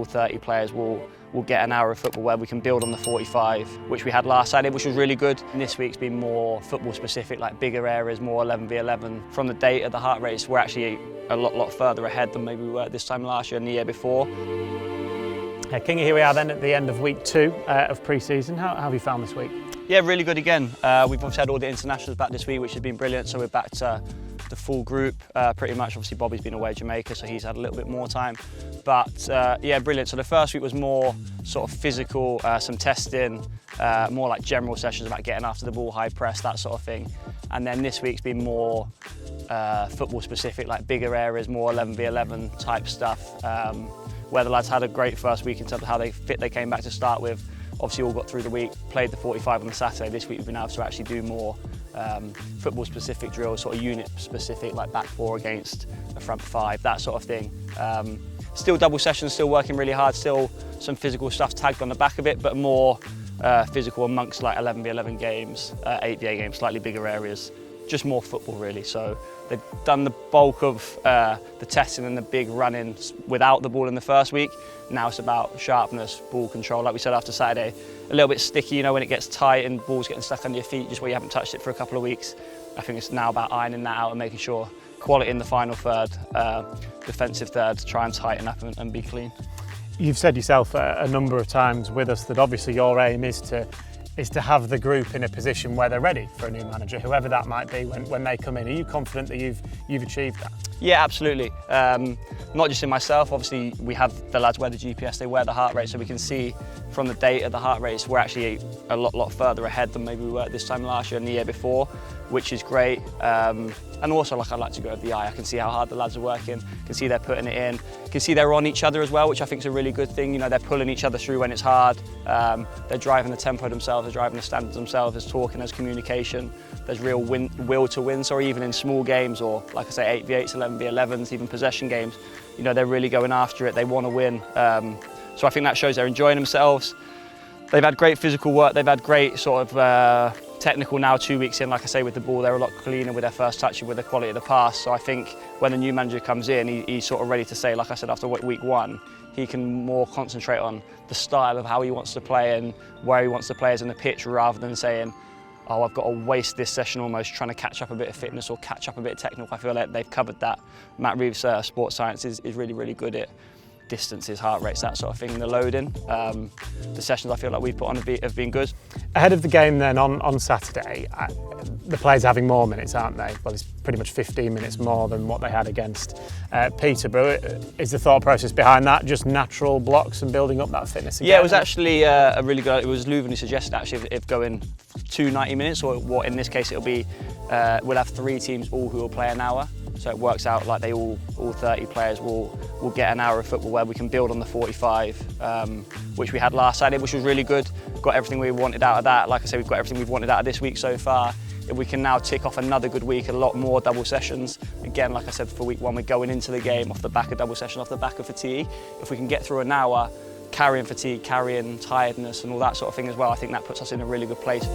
all 30 players will get an hour of football where we can build on the 45, which we had last Saturday, which was really good. And this week's been more football specific, like bigger areas, more 11v11. From the date of the heart race, we're actually a lot further ahead than maybe we were this time last year and the year before. Kingy, here we are then at the end of week 2 of pre-season. How have you found this week? Yeah, really good again. We've obviously had all the internationals back this week, which has been brilliant. So we're back to the full group pretty much. Obviously Bobby's been away to Jamaica, so he's had a little bit more time. But yeah, brilliant. So the first week was more sort of physical, some testing, more like general sessions about getting after the ball, high press, that sort of thing. And then this week's been more football specific, like bigger areas, more 11v11 type stuff, where the lads had a great first week in terms of how they came back to start with. Obviously all got through the week, played the 45 on the Saturday. This week we've been able to actually do more football specific drills, sort of unit specific, like back 4 against a front 5, that sort of thing. Still double sessions, still working really hard, still some physical stuff tagged on the back of it, but more physical amongst like 11v11 games, 8v8 games, slightly bigger areas, just more football really. So they've done the bulk of the testing and the big running without the ball in the first week. Now it's about sharpness, ball control, like we said after Saturday. A little bit sticky, you know, when it gets tight and ball's getting stuck under your feet just where you haven't touched it for a couple of weeks. I think it's now about ironing that out and making sure quality in the final third, defensive third, try and tighten up and be clean. You've said yourself a number of times with us that obviously your aim is to have the group in a position where they're ready for a new manager, whoever that might be when they come in. Are you confident that you've achieved that? Yeah, absolutely. Not just in myself, obviously we have the lads wear the GPS, they wear the heart rate, so we can see from the date of the heart race we're actually a lot further ahead than maybe we were this time last year and the year before, which is great. And also, like, I like to go with the eye. I can see how hard the lads are working, I can see they're putting it in, I can see they're on each other as well, which I think is a really good thing. You know, they're pulling each other through when it's hard. They're driving the tempo themselves, they're driving the standards themselves, there's talking, there's communication, there's real will to win. So even in small games, or like I say, 8v8s, 11v11s, even possession games, you know, they're really going after it, they want to win. So I think that shows they're enjoying themselves. They've had great physical work, they've had great sort of technical now 2 weeks in, like I say, with the ball. They're a lot cleaner with their first touch and with the quality of the pass. So I think when the new manager comes in, he's sort of ready to say, like I said, after week 1, he can more concentrate on the style of how he wants to play and where he wants to play as in the pitch, rather than saying, oh, I've got to waste this session almost trying to catch up a bit of fitness or catch up a bit of technical. I feel like they've covered that. Matt Reeves' sports science is really good at distances, heart rates, that sort of thing, and the loading. The sessions I feel like we've put on have been good. Ahead of the game then on Saturday, the players are having more minutes, aren't they? Well, it's pretty much 15 minutes more than what they had against Peterborough. Is the thought process behind that just natural blocks and building up that fitness again? Yeah, it was actually a really good, it was Leuven who suggested actually if going 2 90 minutes, or what in this case it'll be, we'll have 3 teams all who will play an hour. So it works out like they all 30 players will get an hour of football where we can build on the 45, which we had last Saturday, which was really good. Got everything we wanted out of that. Like I say, we've got everything we've wanted out of this week so far. If we can now tick off another good week, a lot more double sessions. Again, like I said, for week 1, we're going into the game off the back of double session, off the back of fatigue. If we can get through an hour, carrying fatigue, carrying tiredness and all that sort of thing as well, I think that puts us in a really good place.